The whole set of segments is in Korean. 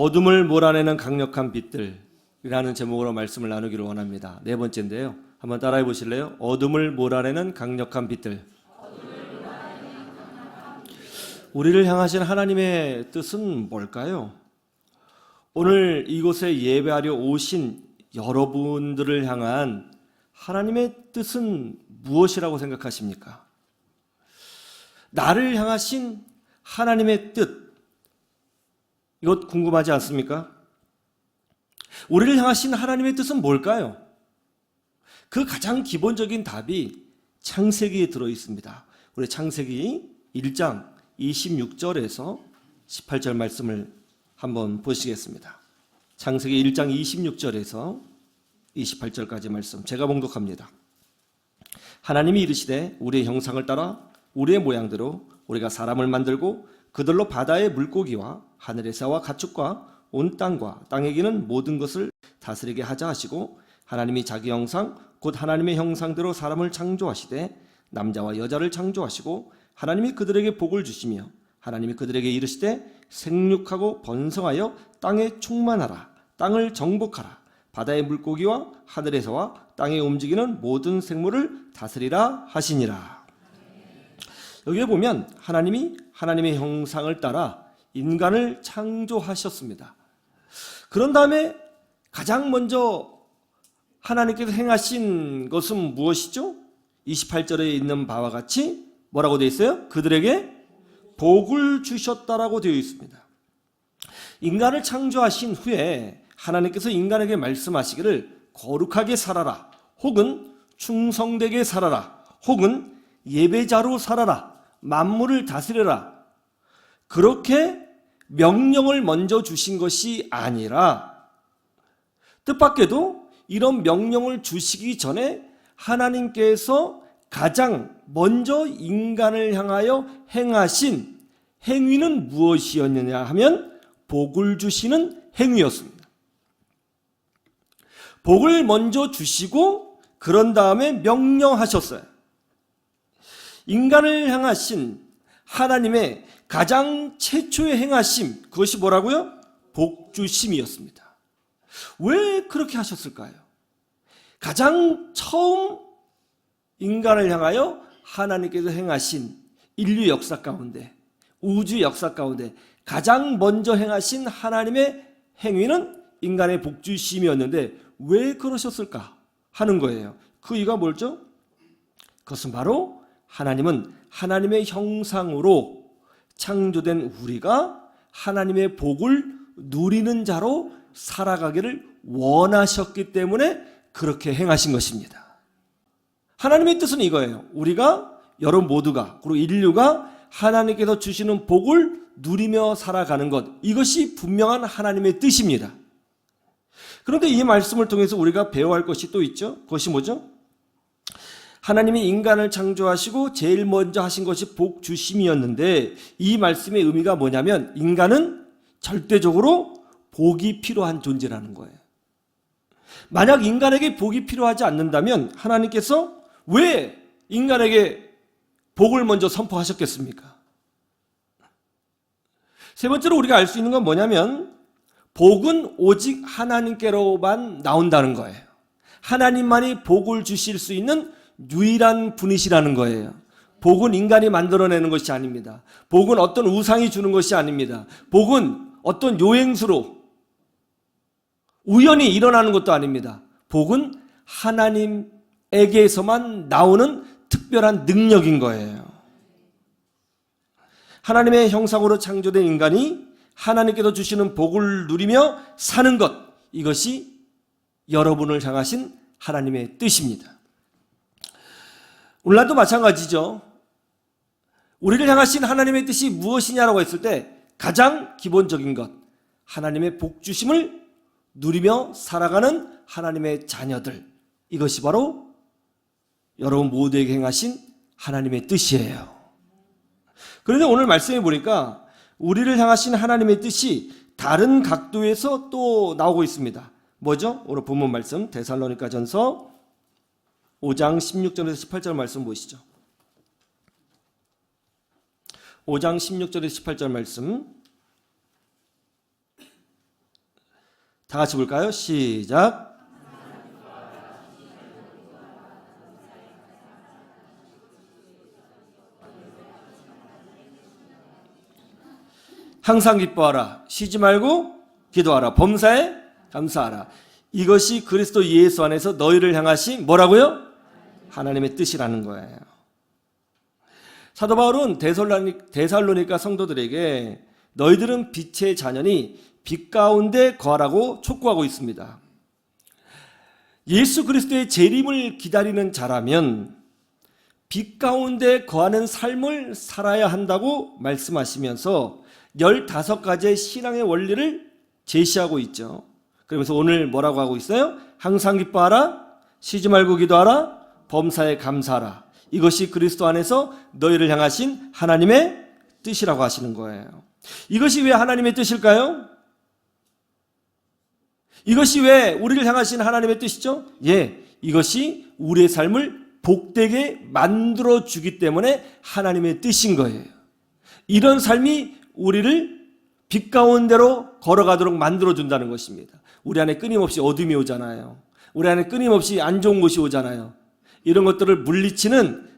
어둠을 몰아내는 강력한 빛들이라는 제목으로 말씀을 나누기를 원합니다. 네 번째인데요. 한번 따라해 보실래요? 어둠을 몰아내는 강력한 빛들. 우리를 향하신 하나님의 뜻은 뭘까요? 오늘 이곳에 예배하려 오신 여러분들을 향한 하나님의 뜻은 무엇이라고 생각하십니까? 나를 향하신 하나님의 뜻, 이것 궁금하지 않습니까? 우리를 향하신 하나님의 뜻은 뭘까요? 그 가장 기본적인 답이 창세기에 들어 있습니다. 우리 창세기 1장 26절에서 18절 말씀을 한번 보시겠습니다. 창세기 1장 26절에서 28절까지 말씀 제가 봉독합니다. 하나님이 이르시되 우리의 형상을 따라 우리의 모양대로 우리가 사람을 만들고 그들로 바다의 물고기와 하늘의 새와 가축과 온 땅과 땅에 기는 모든 것을 다스리게 하자 하시고 하나님이 자기 형상 곧 하나님의 형상대로 사람을 창조하시되 남자와 여자를 창조하시고 하나님이 그들에게 복을 주시며 하나님이 그들에게 이르시되 생육하고 번성하여 땅에 충만하라 땅을 정복하라 바다의 물고기와 하늘의 새와 땅에 움직이는 모든 생물을 다스리라 하시니라. 여기에 보면 하나님이 하나님의 형상을 따라 인간을 창조하셨습니다. 그런 다음에 가장 먼저 하나님께서 행하신 것은 무엇이죠? 28절에 있는 바와 같이 뭐라고 되어 있어요? 그들에게 복을 주셨다라고 되어 있습니다. 인간을 창조하신 후에 하나님께서 인간에게 말씀하시기를 거룩하게 살아라 혹은 충성되게 살아라 혹은 예배자로 살아라 만물을 다스려라 그렇게 명령을 먼저 주신 것이 아니라 뜻밖에도 이런 명령을 주시기 전에 하나님께서 가장 먼저 인간을 향하여 행하신 행위는 무엇이었느냐 하면 복을 주시는 행위였습니다. 복을 먼저 주시고 그런 다음에 명령하셨어요. 인간을 향하신 하나님의 가장 최초의 행하심, 그것이 뭐라고요? 복주심이었습니다. 왜 그렇게 하셨을까요? 가장 처음 인간을 향하여 하나님께서 행하신 인류 역사 가운데, 우주 역사 가운데 가장 먼저 행하신 하나님의 행위는 인간의 복주심이었는데 왜 그러셨을까 하는 거예요. 그 이유가 뭐죠? 그것은 바로 하나님은 하나님의 형상으로 창조된 우리가 하나님의 복을 누리는 자로 살아가기를 원하셨기 때문에 그렇게 행하신 것입니다. 하나님의 뜻은 이거예요. 우리가 여러분 모두가 그리고 인류가 하나님께서 주시는 복을 누리며 살아가는 것, 이것이 분명한 하나님의 뜻입니다. 그런데 이 말씀을 통해서 우리가 배워야 할 것이 또 있죠. 그것이 뭐죠? 하나님이 인간을 창조하시고 제일 먼저 하신 것이 복주심이었는데 이 말씀의 의미가 뭐냐면 인간은 절대적으로 복이 필요한 존재라는 거예요. 만약 인간에게 복이 필요하지 않는다면 하나님께서 왜 인간에게 복을 먼저 선포하셨겠습니까? 세 번째로 우리가 알 수 있는 건 뭐냐면 복은 오직 하나님께로만 나온다는 거예요. 하나님만이 복을 주실 수 있는 유일한 분이시라는 거예요. 복은 인간이 만들어내는 것이 아닙니다. 복은 어떤 우상이 주는 것이 아닙니다. 복은 어떤 요행수로 우연히 일어나는 것도 아닙니다. 복은 하나님에게서만 나오는 특별한 능력인 거예요. 하나님의 형상으로 창조된 인간이 하나님께서 주시는 복을 누리며 사는 것, 이것이 여러분을 향하신 하나님의 뜻입니다. 오늘날도 마찬가지죠. 우리를 향하신 하나님의 뜻이 무엇이냐라고 했을 때 가장 기본적인 것, 하나님의 복주심을 누리며 살아가는 하나님의 자녀들, 이것이 바로 여러분 모두에게 행하신 하나님의 뜻이에요. 그런데 오늘 말씀해 보니까 우리를 향하신 하나님의 뜻이 다른 각도에서 또 나오고 있습니다. 뭐죠? 오늘 본문 말씀 데살로니가전서 5장 16절에서 18절 말씀 보시죠. 5장 16절에서 18절 말씀 다 같이 볼까요? 시작. 항상 기뻐하라. 쉬지 말고 기도하라. 범사에 감사하라. 이것이 그리스도 예수 안에서 너희를 향하신 뭐라고요? 하나님의 뜻이라는 거예요. 사도 바울은 데살로니가 성도들에게 너희들은 빛의 자녀니 빛 가운데 거하라고 촉구하고 있습니다. 예수 그리스도의 재림을 기다리는 자라면 빛 가운데 거하는 삶을 살아야 한다고 말씀하시면서 15가지의 신앙의 원리를 제시하고 있죠. 그러면서 오늘 뭐라고 하고 있어요? 항상 기뻐하라, 쉬지 말고 기도하라, 범사에 감사하라. 이것이 그리스도 안에서 너희를 향하신 하나님의 뜻이라고 하시는 거예요. 이것이 왜 하나님의 뜻일까요? 이것이 왜 우리를 향하신 하나님의 뜻이죠? 예, 이것이 우리의 삶을 복되게 만들어주기 때문에 하나님의 뜻인 거예요. 이런 삶이 우리를 빛 가운데로 걸어가도록 만들어준다는 것입니다. 우리 안에 끊임없이 어둠이 오잖아요. 우리 안에 끊임없이 안 좋은 것이 오잖아요. 이런 것들을 물리치는,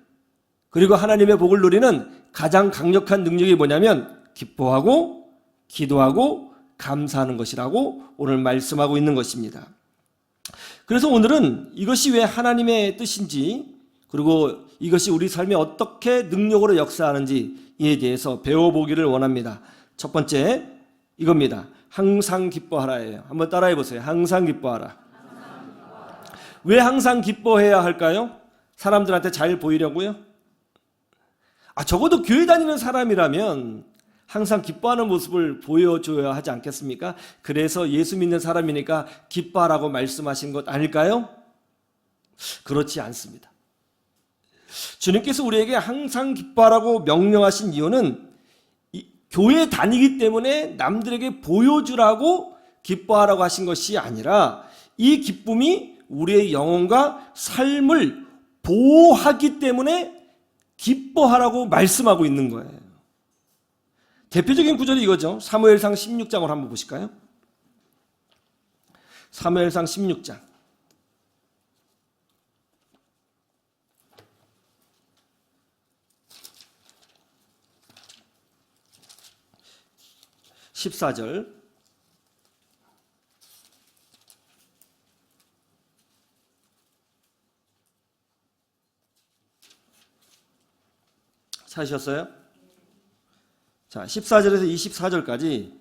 그리고 하나님의 복을 누리는 가장 강력한 능력이 뭐냐면 기뻐하고 기도하고 감사하는 것이라고 오늘 말씀하고 있는 것입니다. 그래서 오늘은 이것이 왜 하나님의 뜻인지, 그리고 이것이 우리 삶에 어떻게 능력으로 역사하는지에 대해서 배워보기를 원합니다. 첫 번째 이겁니다. 항상 기뻐하라예요. 한번 따라해 보세요. 항상 기뻐하라. 왜 항상 기뻐해야 할까요? 사람들한테 잘 보이려고요? 적어도 교회 다니는 사람이라면 항상 기뻐하는 모습을 보여줘야 하지 않겠습니까? 그래서 예수 믿는 사람이니까 기뻐하라고 말씀하신 것 아닐까요? 그렇지 않습니다. 주님께서 우리에게 항상 기뻐하라고 명령하신 이유는 교회 다니기 때문에 남들에게 보여주라고 기뻐하라고 하신 것이 아니라 이 기쁨이 우리의 영혼과 삶을 보호하기 때문에 기뻐하라고 말씀하고 있는 거예요. 대표적인 구절이 이거죠. 사무엘상 16장을 한번 보실까요? 사무엘상 16장 14절. 찾으셨어요? 자, 14절에서 24절까지,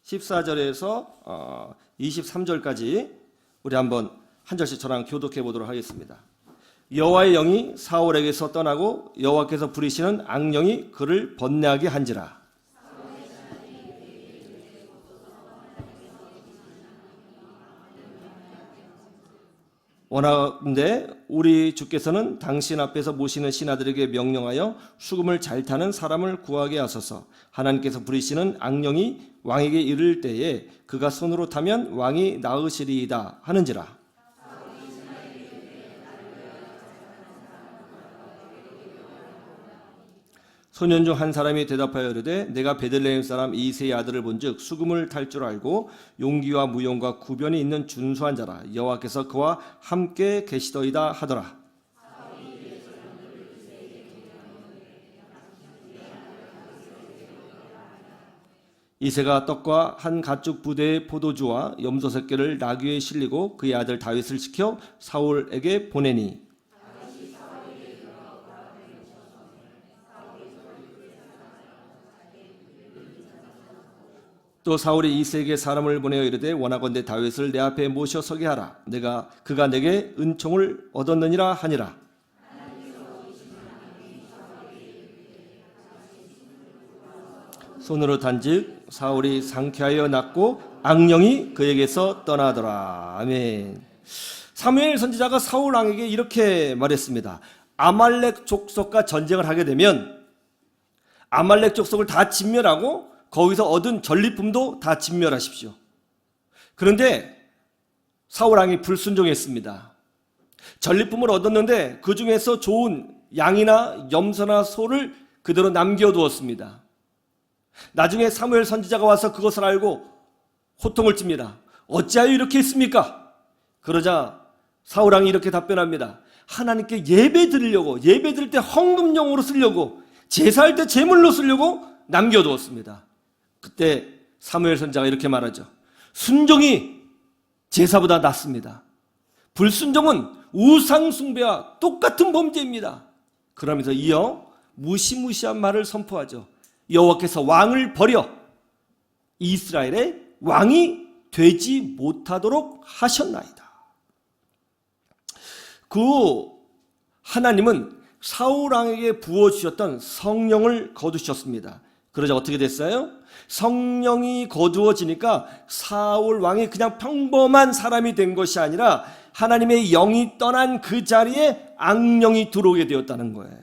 14절에서 23절까지 우리 한번 한 절씩 저랑 교독해 보도록 하겠습니다. 여호와의 영이 사울에게서 떠나고 여호와께서 부리시는 악령이 그를 번뇌하게 한지라. 원하건대 우리 주께서는 당신 앞에서 모시는 신하들에게 명령하여 수금을 잘 타는 사람을 구하게 하소서. 하나님께서 부리시는 악령이 왕에게 이를 때에 그가 손으로 타면 왕이 나으시리이다 하는지라. 소년 중 한 사람이 대답하여 이르되 내가 베들레헴 사람 이새의 아들을 본즉 수금을 탈 줄 알고 용기와 무용과 구변이 있는 준수한 자라. 여호와께서 그와 함께 계시더이다 하더라. 이새가 떡과 한 가축 부대의 포도주와 염소 새끼를 나귀에 실리고 그의 아들 다윗을 시켜 사울에게 보내니 또 사울이 이새에게 사람을 보내어 이르되 원하건대 다윗을 내 앞에 모셔 서게 하라. 그가 내게 은총을 얻었느니라 하니라. 손으로 단즉 사울이 상쾌하여 낫고 악령이 그에게서 떠나더라. 아멘. 사무엘 선지자가 사울 왕에게 이렇게 말했습니다. 아말렉 족속과 전쟁을 하게 되면 아말렉 족속을 다 진멸하고 거기서 얻은 전리품도 다 진멸하십시오. 그런데 사울 왕이 불순종했습니다. 전리품을 얻었는데 그 중에서 좋은 양이나 염소나 소를 그대로 남겨두었습니다. 나중에 사무엘 선지자가 와서 그것을 알고 호통을 칩니다. 어찌하여 이렇게 했습니까? 그러자 사울왕이 이렇게 답변합니다. 하나님께 예배 드리려고, 예배 드릴 때 헌금용으로 쓰려고, 제사할 때 제물로 쓰려고 남겨두었습니다. 그때 사무엘 선지자가 이렇게 말하죠. 순종이 제사보다 낫습니다. 불순종은 우상 숭배와 똑같은 범죄입니다. 그러면서 이어 무시무시한 말을 선포하죠. 여호와께서 왕을 버려 이스라엘의 왕이 되지 못하도록 하셨나이다. 그 하나님은 사울 왕에게 부어주셨던 성령을 거두셨습니다. 그러자 어떻게 됐어요? 성령이 거두어지니까 사울 왕이 그냥 평범한 사람이 된 것이 아니라 하나님의 영이 떠난 그 자리에 악령이 들어오게 되었다는 거예요.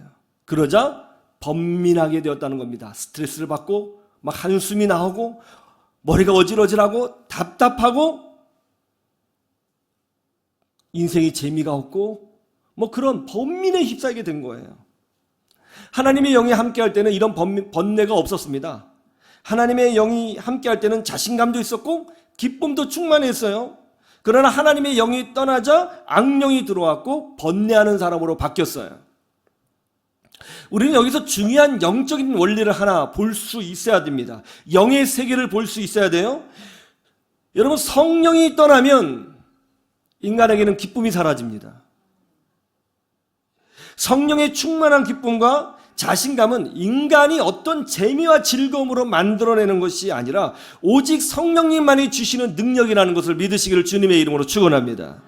그러자 번민하게 되었다는 겁니다. 스트레스를 받고 막 한숨이 나오고 머리가 어질어질하고 답답하고 인생이 재미가 없고 뭐 그런 번민에 휩싸이게 된 거예요. 하나님의 영이 함께할 때는 이런 번뇌가 없었습니다. 하나님의 영이 함께할 때는 자신감도 있었고 기쁨도 충만했어요. 그러나 하나님의 영이 떠나자 악령이 들어왔고 번뇌하는 사람으로 바뀌었어요. 우리는 여기서 중요한 영적인 원리를 하나 볼 수 있어야 됩니다. 영의 세계를 볼 수 있어야 돼요. 여러분, 성령이 떠나면 인간에게는 기쁨이 사라집니다. 성령의 충만한 기쁨과 자신감은 인간이 어떤 재미와 즐거움으로 만들어내는 것이 아니라 오직 성령님만이 주시는 능력이라는 것을 믿으시기를 주님의 이름으로 축원합니다.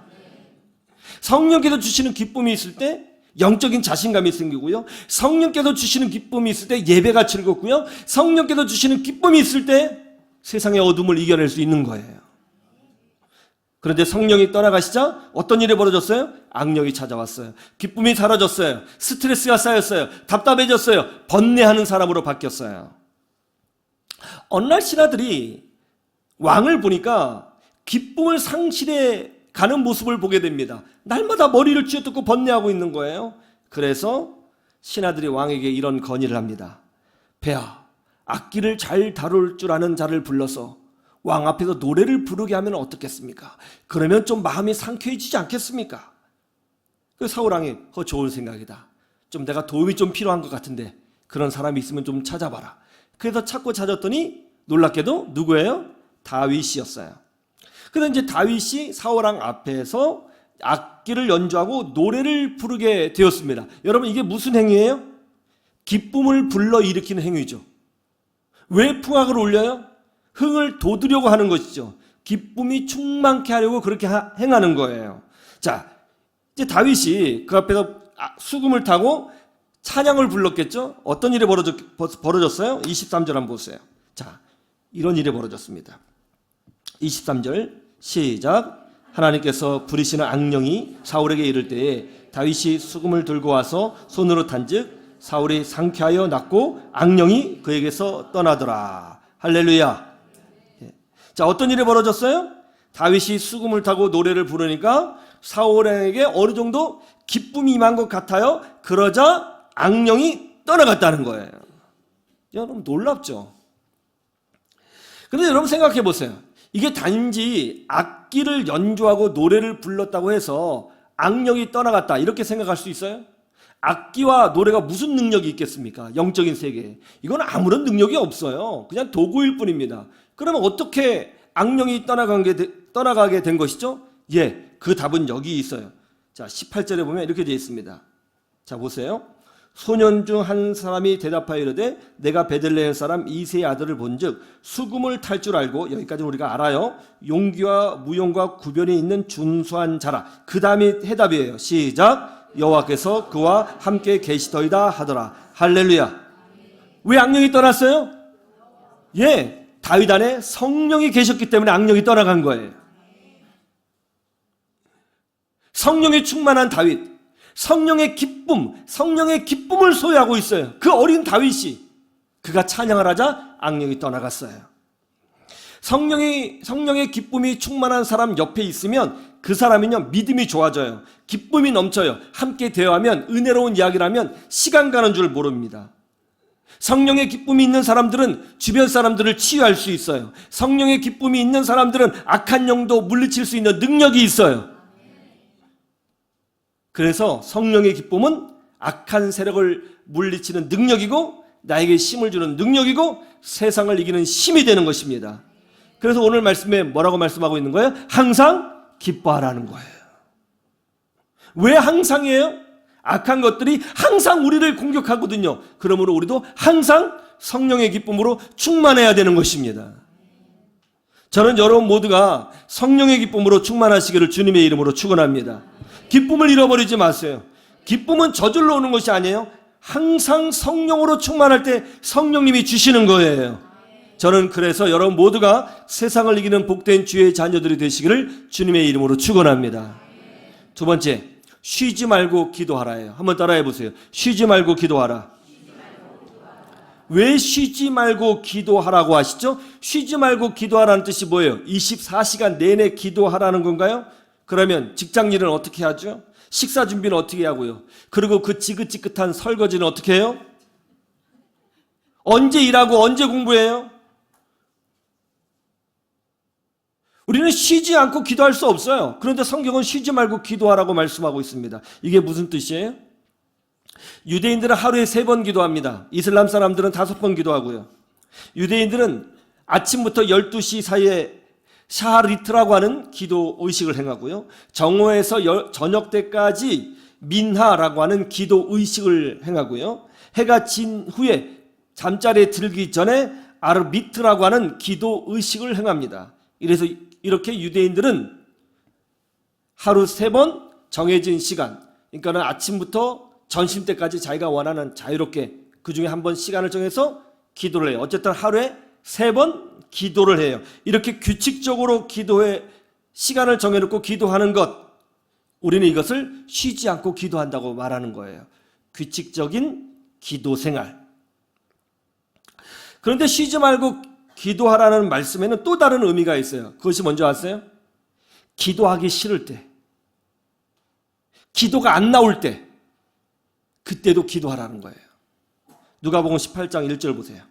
성령께서 주시는 기쁨이 있을 때 영적인 자신감이 생기고요. 성령께서 주시는 기쁨이 있을 때 예배가 즐겁고요. 성령께서 주시는 기쁨이 있을 때 세상의 어둠을 이겨낼 수 있는 거예요. 그런데 성령이 떠나가시자 어떤 일이 벌어졌어요? 악령이 찾아왔어요. 기쁨이 사라졌어요. 스트레스가 쌓였어요. 답답해졌어요. 번뇌하는 사람으로 바뀌었어요. 어느 날 신하들이 왕을 보니까 기쁨을 상실해 가는 모습을 보게 됩니다. 날마다 머리를 쥐어뜯고 번뇌하고 있는 거예요. 그래서 신하들이 왕에게 이런 건의를 합니다. 폐하, 악기를 잘 다룰 줄 아는 자를 불러서 왕 앞에서 노래를 부르게 하면 어떻겠습니까? 그러면 좀 마음이 상쾌해지지 않겠습니까? 그 사울왕이 좋은 생각이다. 좀 내가 도움이 좀 필요한 것 같은데 그런 사람이 있으면 좀 찾아봐라. 그래서 찾고 찾았더니 놀랍게도 누구예요? 다윗이었어요. 그런데 이제 다윗이 사울왕 앞에서 악기를 연주하고 노래를 부르게 되었습니다. 여러분, 이게 무슨 행위예요? 기쁨을 불러일으키는 행위죠. 왜 풍악을 올려요? 흥을 돋우려고 하는 것이죠. 기쁨이 충만케 하려고 그렇게 행하는 거예요. 자, 이제 다윗이 그 앞에서 수금을 타고 찬양을 불렀겠죠? 어떤 일이 벌어졌어요? 23절 한번 보세요. 자, 이런 일이 벌어졌습니다. 23절 시작. 하나님께서 부리시는 악령이 사울에게 이를 때에 다윗이 수금을 들고 와서 손으로 탄즉 사울이 상쾌하여 낫고 악령이 그에게서 떠나더라. 할렐루야. 자, 어떤 일이 벌어졌어요? 다윗이 수금을 타고 노래를 부르니까 사울에게 어느 정도 기쁨이 임한 것 같아요. 그러자 악령이 떠나갔다는 거예요. 여러분, 놀랍죠? 근데 여러분 생각해 보세요. 이게 단지 악기를 연주하고 노래를 불렀다고 해서 악령이 떠나갔다 이렇게 생각할 수 있어요? 악기와 노래가 무슨 능력이 있겠습니까? 영적인 세계에. 이건 아무런 능력이 없어요. 그냥 도구일 뿐입니다. 그러면 어떻게 악령이 떠나가게 된 것이죠? 예, 그 답은 여기 있어요. 자, 18절에 보면 이렇게 되어 있습니다. 자, 보세요. 소년 중 한 사람이 대답하여 이르되 내가 베들레헴 사람 이새의 아들을 본즉 수금을 탈 줄 알고, 여기까지 우리가 알아요. 용기와 무용과 구별이 있는 준수한 자라. 그 다음이 해답이에요. 시작. 여호와께서 그와 함께 계시더이다 하더라. 할렐루야. 왜 악령이 떠났어요? 예, 다윗 안에 성령이 계셨기 때문에 악령이 떠나간 거예요. 성령이 충만한 다윗, 성령의 기쁨, 성령의 기쁨을 소유하고 있어요. 그 어린 다윗이 그가 찬양을 하자 악령이 떠나갔어요. 성령의 기쁨이 충만한 사람 옆에 있으면 그 사람은요, 믿음이 좋아져요. 기쁨이 넘쳐요. 함께 대화하면, 은혜로운 이야기를 하면 시간 가는 줄 모릅니다. 성령의 기쁨이 있는 사람들은 주변 사람들을 치유할 수 있어요. 성령의 기쁨이 있는 사람들은 악한 영도 물리칠 수 있는 능력이 있어요. 그래서 성령의 기쁨은 악한 세력을 물리치는 능력이고 나에게 힘을 주는 능력이고 세상을 이기는 힘이 되는 것입니다. 그래서 오늘 말씀에 뭐라고 말씀하고 있는 거예요? 항상 기뻐하라는 거예요. 왜 항상이에요? 악한 것들이 항상 우리를 공격하거든요. 그러므로 우리도 항상 성령의 기쁨으로 충만해야 되는 것입니다. 저는 여러분 모두가 성령의 기쁨으로 충만하시기를 주님의 이름으로 축원합니다. 기쁨을 잃어버리지 마세요. 기쁨은 저절로 오는 것이 아니에요. 항상 성령으로 충만할 때 성령님이 주시는 거예요. 저는 그래서 여러분 모두가 세상을 이기는 복된 주의 자녀들이 되시기를 주님의 이름으로 축원합니다. 두 번째, 쉬지 말고 기도하라예요. 한번 따라해 보세요. 쉬지 말고 기도하라. 왜 쉬지 말고 기도하라고 하시죠? 쉬지 말고 기도하라는 뜻이 뭐예요? 24시간 내내 기도하라는 건가요? 그러면 직장 일은 어떻게 하죠? 식사 준비는 어떻게 하고요? 그리고 그 지긋지긋한 설거지는 어떻게 해요? 언제 일하고 언제 공부해요? 우리는 쉬지 않고 기도할 수 없어요. 그런데 성경은 쉬지 말고 기도하라고 말씀하고 있습니다. 이게 무슨 뜻이에요? 유대인들은 하루에 3번 기도합니다. 이슬람 사람들은 5번 기도하고요. 유대인들은 아침부터 12시 사이에 샤리트라고 하는 기도 의식을 행하고요. 정오에서 저녁 때까지 민하라고 하는 기도 의식을 행하고요. 해가 진 후에 잠자리에 들기 전에 아르비트라고 하는 기도 의식을 행합니다. 이래서 이렇게 유대인들은 하루 3번 정해진 시간, 그러니까 아침부터 점심 때까지 자기가 원하는 자유롭게 그 중에 한 번 시간을 정해서 기도를 해요. 어쨌든 하루에 3번 기도를 해요. 이렇게 규칙적으로 기도에 시간을 정해놓고 기도하는 것, 우리는 이것을 쉬지 않고 기도한다고 말하는 거예요. 규칙적인 기도 생활. 그런데 쉬지 말고 기도하라는 말씀에는 또 다른 의미가 있어요. 그것이 뭔지 아세요? 기도하기 싫을 때, 기도가 안 나올 때, 그때도 기도하라는 거예요. 누가복음 18장 1절 보세요.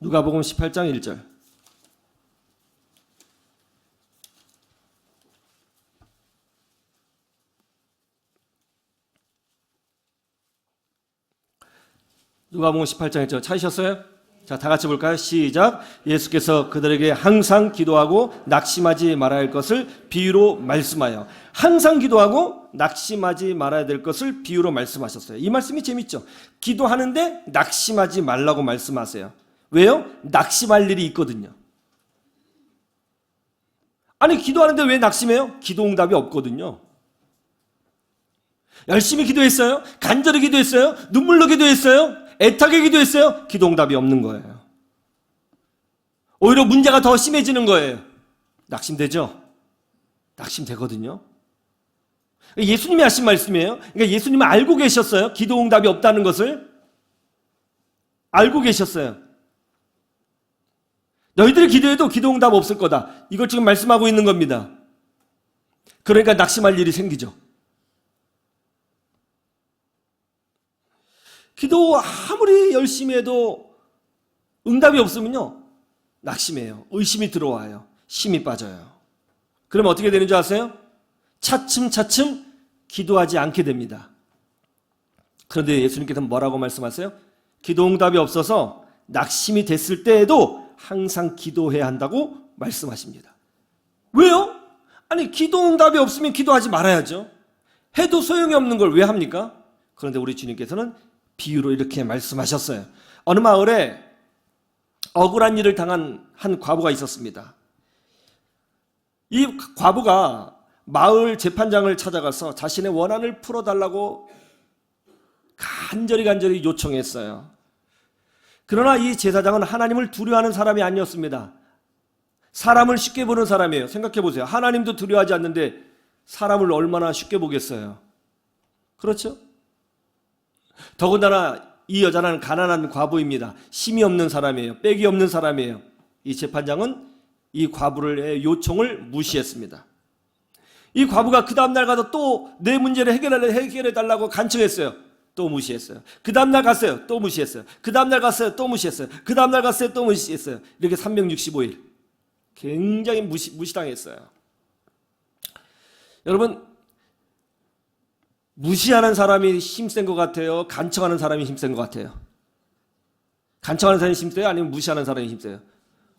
누가복음 18장 1절. 누가복음 18장 1절 찾으셨어요? 자, 다 같이 볼까요? 시작. 예수께서 그들에게 항상 기도하고 낙심하지 말아야 할 것을 비유로 말씀하여. 항상 기도하고 낙심하지 말아야 될 것을 비유로 말씀하셨어요. 이 말씀이 재밌죠? 기도하는데 낙심하지 말라고 말씀하세요. 왜요? 낙심할 일이 있거든요. 아니, 기도하는데 왜 낙심해요? 기도 응답이 없거든요. 열심히 기도했어요? 간절히 기도했어요? 눈물로 기도했어요? 애타게 기도했어요? 기도 응답이 없는 거예요. 오히려 문제가 더 심해지는 거예요. 낙심되죠? 낙심되거든요. 예수님이 하신 말씀이에요. 그러니까 예수님은 알고 계셨어요. 기도 응답이 없다는 것을 알고 계셨어요. 너희들이 기도해도 기도 응답 없을 거다. 이걸 지금 말씀하고 있는 겁니다. 그러니까 낙심할 일이 생기죠. 기도 아무리 열심히 해도 응답이 없으면요, 낙심해요. 의심이 들어와요. 힘이 빠져요. 그러면 어떻게 되는 줄 아세요? 차츰차츰 기도하지 않게 됩니다. 그런데 예수님께서는 뭐라고 말씀하세요? 기도 응답이 없어서 낙심이 됐을 때에도 항상 기도해야 한다고 말씀하십니다. 왜요? 아니, 기도 응답이 없으면 기도하지 말아야죠. 해도 소용이 없는 걸 왜 합니까? 그런데 우리 주님께서는 비유로 이렇게 말씀하셨어요. 어느 마을에 억울한 일을 당한 한 과부가 있었습니다. 이 과부가 마을 재판장을 찾아가서 자신의 원한을 풀어달라고 간절히 요청했어요. 그러나 이 제사장은 하나님을 두려워하는 사람이 아니었습니다. 사람을 쉽게 보는 사람이에요. 생각해 보세요. 하나님도 두려워하지 않는데 사람을 얼마나 쉽게 보겠어요. 그렇죠? 더군다나 이 여자는 가난한 과부입니다. 힘이 없는 사람이에요. 빽이 없는 사람이에요. 이 재판장은 이 과부의 요청을 무시했습니다. 이 과부가 그 다음날 가서 또 내 문제를 해결해 달라고 간청했어요. 또 무시했어요. 그 다음날 갔어요. 또 무시했어요. 그 다음날 갔어요. 또 무시했어요. 그 다음날 갔어요. 또 무시했어요. 이렇게 365일 굉장히 무시당했어요. 여러분, 무시하는 사람이 힘센 것 같아요? 간청하는 사람이 힘센 것 같아요? 간청하는 사람이 힘세요? 아니면 무시하는 사람이 힘세요?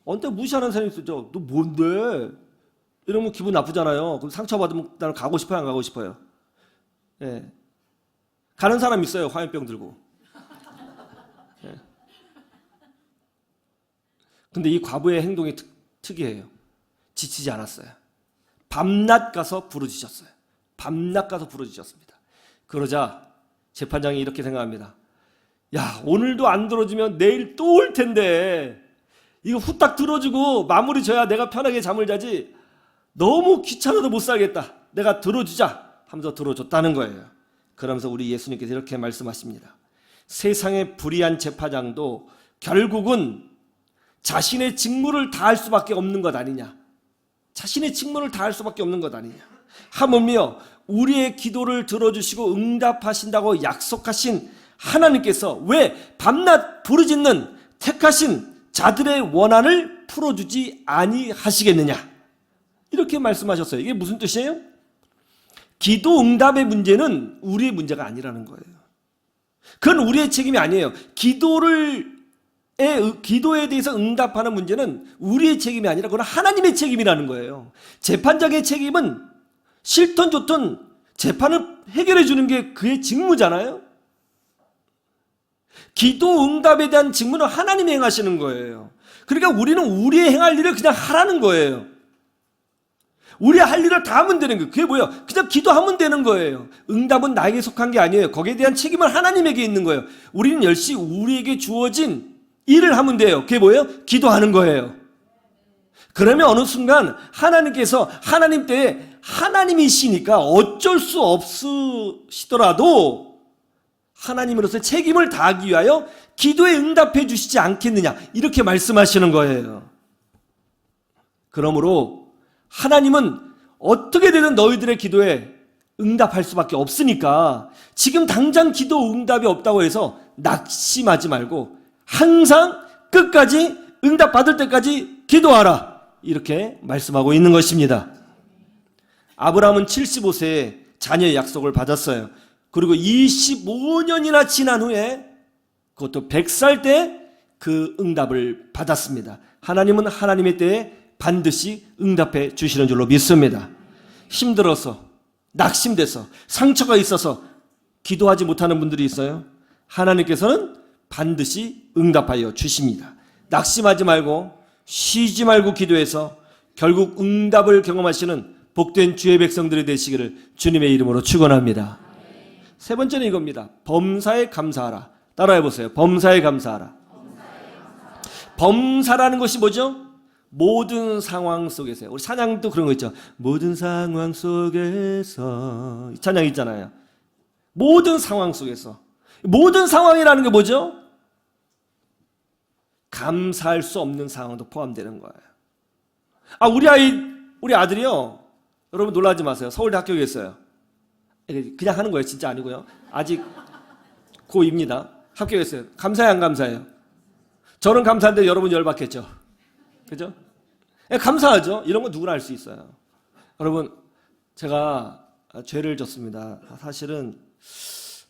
언제 무시하는 사람이 힘세죠? 너 뭔데? 이러면 기분 나쁘잖아요. 그럼 상처받으면 나는 가고 싶어요? 안 가고 싶어요? 예. 가는 사람 있어요. 화염병 들고. 예. 근데 이 과부의 행동이 특이해요. 지치지 않았어요. 밤낮 가서 부르짖었어요. 밤낮 가서 부르짖었습니다. 그러자 재판장이 이렇게 생각합니다. 야, 오늘도 안 들어주면 내일 또 올 텐데 이거 후딱 들어주고 마무리 져야 내가 편하게 잠을 자지. 너무 귀찮아도 못 살겠다. 내가 들어주자 하면서 들어줬다는 거예요. 그러면서 우리 예수님께서 이렇게 말씀하십니다. 세상의 불의한 재판장도 결국은 자신의 직무를 다할 수밖에 없는 것 아니냐. 자신의 직무를 다할 수밖에 없는 것 아니냐. 하물며 우리의 기도를 들어주시고 응답하신다고 약속하신 하나님께서 왜 밤낮 부르짖는 택하신 자들의 원한을 풀어주지 아니하시겠느냐. 이렇게 말씀하셨어요. 이게 무슨 뜻이에요? 기도 응답의 문제는 우리의 문제가 아니라는 거예요. 그건 우리의 책임이 아니에요. 기도에 대해서 응답하는 문제는 우리의 책임이 아니라 그건 하나님의 책임이라는 거예요. 재판장의 책임은 싫든 좋든 재판을 해결해 주는 게 그의 직무잖아요. 기도 응답에 대한 직무는 하나님이 행하시는 거예요. 그러니까 우리는 우리의 행할 일을 그냥 하라는 거예요. 우리 할 일을 다 하면 되는 거예요. 그게 뭐예요? 그냥 기도하면 되는 거예요. 응답은 나에게 속한 게 아니에요. 거기에 대한 책임은 하나님에게 있는 거예요. 우리는 열심히 우리에게 주어진 일을 하면 돼요. 그게 뭐예요? 기도하는 거예요. 그러면 어느 순간 하나님께서 하나님 때에 하나님이시니까 어쩔 수 없으시더라도 하나님으로서 책임을 다하기 위하여 기도에 응답해 주시지 않겠느냐. 이렇게 말씀하시는 거예요. 그러므로 하나님은 어떻게 되든 너희들의 기도에 응답할 수밖에 없으니까 지금 당장 기도 응답이 없다고 해서 낙심하지 말고 항상 끝까지 응답받을 때까지 기도하라. 이렇게 말씀하고 있는 것입니다. 아브라함은 75세에 자녀의 약속을 받았어요. 그리고 25년이나 지난 후에 그것도 100살 때 그 응답을 받았습니다. 하나님은 하나님의 때에 반드시 응답해 주시는 줄로 믿습니다. 힘들어서, 낙심돼서, 상처가 있어서 기도하지 못하는 분들이 있어요. 하나님께서는 반드시 응답하여 주십니다. 낙심하지 말고 쉬지 말고 기도해서 결국 응답을 경험하시는 복된 주의 백성들이 되시기를 주님의 이름으로 축원합니다. 세 번째는 이겁니다. 범사에 감사하라. 따라해 보세요. 범사에 감사하라. 범사라는 것이 뭐죠? 모든 상황 속에서. 우리 찬양도 그런 거 있죠. 모든 상황 속에서. 찬양 있잖아요. 모든 상황 속에서. 모든 상황이라는 게 뭐죠? 감사할 수 없는 상황도 포함되는 거예요. 우리 아들이요. 여러분 놀라지 마세요. 서울대 합격했어요. 그냥 하는 거예요. 진짜 아니고요. 아직 고2입니다. 합격했어요. 감사해요, 안 감사해요? 저는 감사한데 여러분 열받겠죠. 그죠? 감사하죠. 이런 거 누구나 할 수 있어요. 여러분, 제가 죄를 졌습니다. 사실은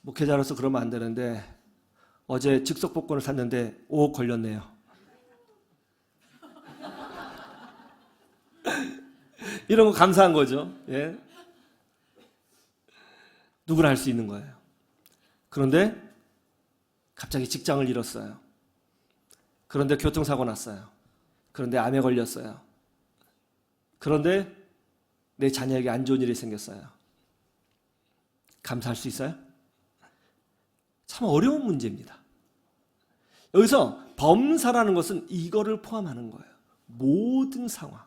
목회자로서 그러면 안 되는데 어제 즉석복권을 샀는데 5억 걸렸네요. 이런 거 감사한 거죠. 예. 누구나 할 수 있는 거예요. 그런데 갑자기 직장을 잃었어요. 그런데 교통사고 났어요. 그런데 암에 걸렸어요. 그런데 내 자녀에게 안 좋은 일이 생겼어요. 감사할 수 있어요? 참 어려운 문제입니다. 여기서 범사라는 것은 이거를 포함하는 거예요. 모든 상황.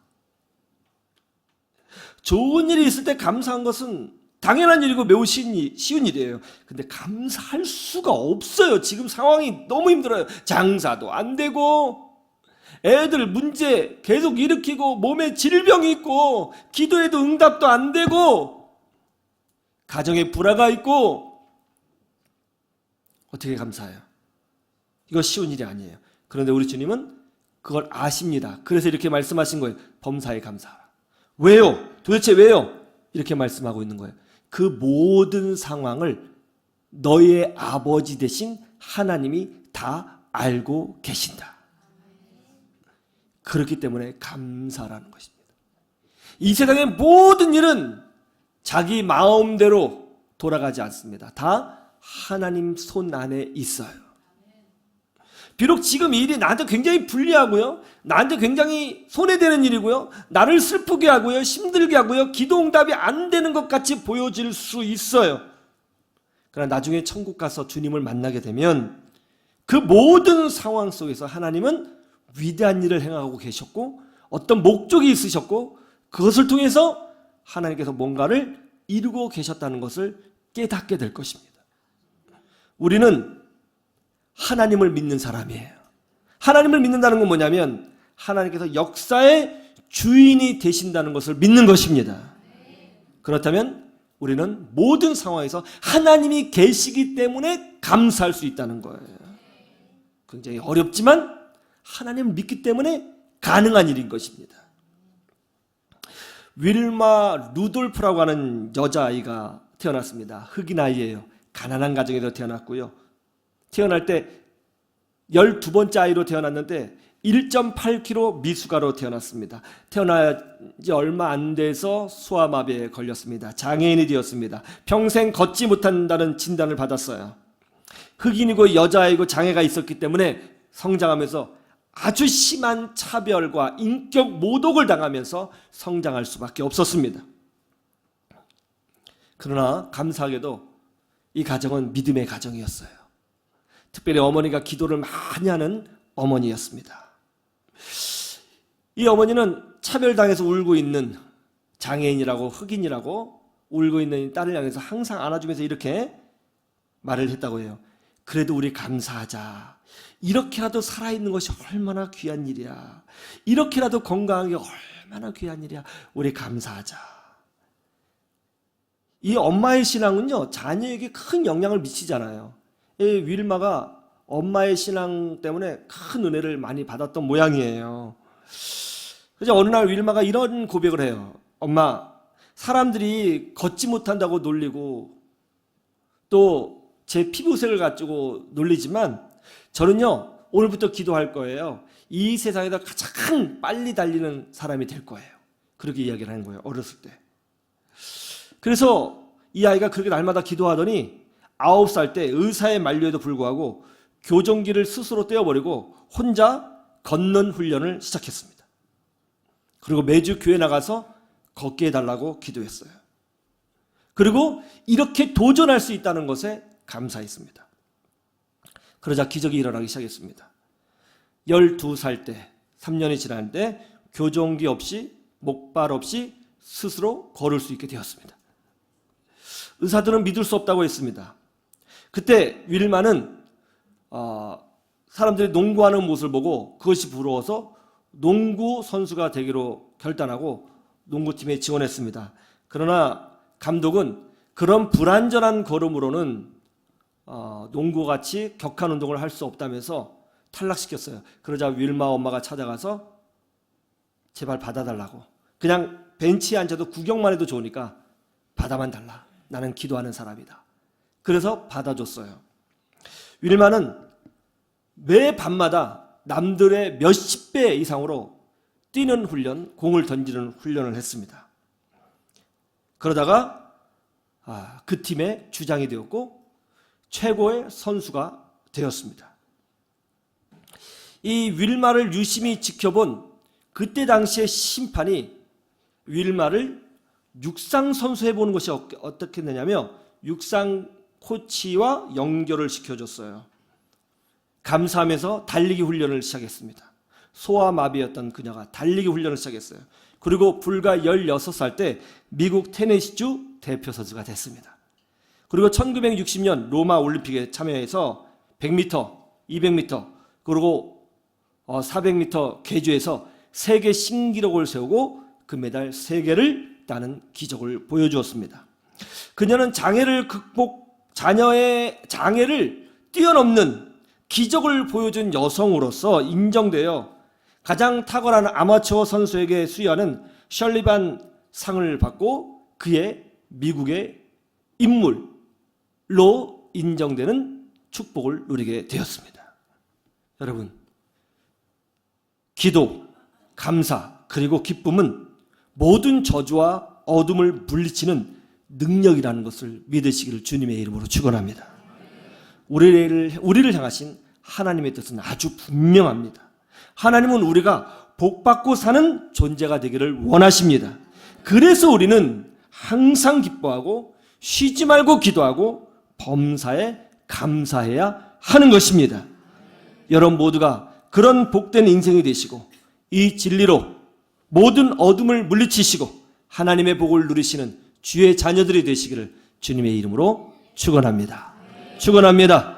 좋은 일이 있을 때 감사한 것은 당연한 일이고 매우 쉬운 일이에요. 근데 감사할 수가 없어요. 지금 상황이 너무 힘들어요. 장사도 안 되고 애들 문제 계속 일으키고 몸에 질병이 있고 기도해도 응답도 안 되고 가정에 불화가 있고 어떻게 감사해요? 이거 쉬운 일이 아니에요. 그런데 우리 주님은 그걸 아십니다. 그래서 이렇게 말씀하신 거예요. 범사에 감사하라. 왜요? 도대체 왜요? 이렇게 말씀하고 있는 거예요. 그 모든 상황을 너희의 아버지 되신 하나님이 다 알고 계신다. 그렇기 때문에 감사라는 것입니다. 이 세상의 모든 일은 자기 마음대로 돌아가지 않습니다. 다 하나님 손 안에 있어요. 비록 지금 이 일이 나한테 굉장히 불리하고요, 나한테 굉장히 손해되는 일이고요, 나를 슬프게 하고요, 힘들게 하고요, 기도 응답이 안 되는 것 같이 보여질 수 있어요. 그러나 나중에 천국 가서 주님을 만나게 되면 그 모든 상황 속에서 하나님은 위대한 일을 행하고 계셨고 어떤 목적이 있으셨고 그것을 통해서 하나님께서 뭔가를 이루고 계셨다는 것을 깨닫게 될 것입니다. 우리는 하나님을 믿는 사람이에요. 하나님을 믿는다는 건 뭐냐면 하나님께서 역사의 주인이 되신다는 것을 믿는 것입니다. 그렇다면 우리는 모든 상황에서 하나님이 계시기 때문에 감사할 수 있다는 거예요. 굉장히 어렵지만 하나님을 믿기 때문에 가능한 일인 것입니다. 윌마 루돌프라고 하는 여자아이가 태어났습니다. 흑인 아이예요. 가난한 가정에서 태어났고요. 태어날 때 12번째 아이로 태어났는데 1.8kg 미숙아로 태어났습니다. 태어나지 얼마 안 돼서 소아마비에 걸렸습니다. 장애인이 되었습니다. 평생 걷지 못한다는 진단을 받았어요. 흑인이고 여자아이고 장애가 있었기 때문에 성장하면서 아주 심한 차별과 인격 모독을 당하면서 성장할 수밖에 없었습니다. 그러나 감사하게도 이 가정은 믿음의 가정이었어요. 특별히 어머니가 기도를 많이 하는 어머니였습니다. 이 어머니는 차별당해서 울고 있는 장애인이라고 흑인이라고 울고 있는 딸을 향해서 항상 안아주면서 이렇게 말을 했다고 해요. 그래도 우리 감사하자. 이렇게라도 살아있는 것이 얼마나 귀한 일이야. 이렇게라도 건강한 게 얼마나 귀한 일이야. 우리 감사하자. 이 엄마의 신앙은요, 자녀에게 큰 영향을 미치잖아요. 이 윌마가 엄마의 신앙 때문에 큰 은혜를 많이 받았던 모양이에요. 그래서 어느 날 윌마가 이런 고백을 해요. 엄마, 사람들이 걷지 못한다고 놀리고 또 제 피부색을 가지고 놀리지만 저는요, 오늘부터 기도할 거예요. 이 세상에서 가장 빨리 달리는 사람이 될 거예요. 그렇게 이야기를 하는 거예요. 어렸을 때. 그래서 이 아이가 그렇게 날마다 기도하더니 9살 때 의사의 만류에도 불구하고 교정기를 스스로 떼어버리고 혼자 걷는 훈련을 시작했습니다. 그리고 매주 교회 나가서 걷게 해달라고 기도했어요. 그리고 이렇게 도전할 수 있다는 것에 감사했습니다. 그러자 기적이 일어나기 시작했습니다. 12살 때, 3년이 지났는데 교정기 없이 목발 없이 스스로 걸을 수 있게 되었습니다. 의사들은 믿을 수 없다고 했습니다. 그때 윌마는 사람들이 농구하는 모습을 보고 그것이 부러워서 농구 선수가 되기로 결단하고 농구팀에 지원했습니다. 그러나 감독은 그런 불완전한 걸음으로는 농구같이 격한 운동을 할 수 없다면서 탈락시켰어요. 그러자 윌마 엄마가 찾아가서 제발 받아달라고. 그냥 벤치에 앉아도 구경만 해도 좋으니까 받아만 달라. 나는 기도하는 사람이다. 그래서 받아줬어요. 윌마는 매 밤마다 남들의 몇십 배 이상으로 뛰는 훈련, 공을 던지는 훈련을 했습니다. 그러다가 그 팀의 주장이 되었고 최고의 선수가 되었습니다. 이 윌마를 유심히 지켜본 그때 당시의 심판이 윌마를 육상 선수 해보는 것이 어떻게 되냐면 육상 코치와 연결을 시켜줬어요. 감사하면서 달리기 훈련을 시작했습니다. 소아마비였던 그녀가 달리기 훈련을 시작했어요. 그리고 불과 16살 때 미국 테네시주 대표 선수가 됐습니다. 그리고 1960년 로마 올림픽에 참여해서 100m, 200m, 그리고 400m 계주에서 세계 신기록을 세우고 금메달 3개를 따는 기적을 보여주었습니다. 그녀는 자녀의 장애를 뛰어넘는 기적을 보여준 여성으로서 인정되어 가장 탁월한 아마추어 선수에게 수여하는 셜리반 상을 받고 그의 미국의 인물로 인정되는 축복을 누리게 되었습니다. 여러분, 기도, 감사, 그리고 기쁨은 모든 저주와 어둠을 물리치는 능력이라는 것을 믿으시기를 주님의 이름으로 축원합니다. 우리를 향하신 하나님의 뜻은 아주 분명합니다. 하나님은 우리가 복받고 사는 존재가 되기를 원하십니다. 그래서 우리는 항상 기뻐하고 쉬지 말고 기도하고 범사에 감사해야 하는 것입니다. 여러분 모두가 그런 복된 인생이 되시고 이 진리로 모든 어둠을 물리치시고 하나님의 복을 누리시는 주의 자녀들이 되시기를 주님의 이름으로 축원합니다. 축원합니다.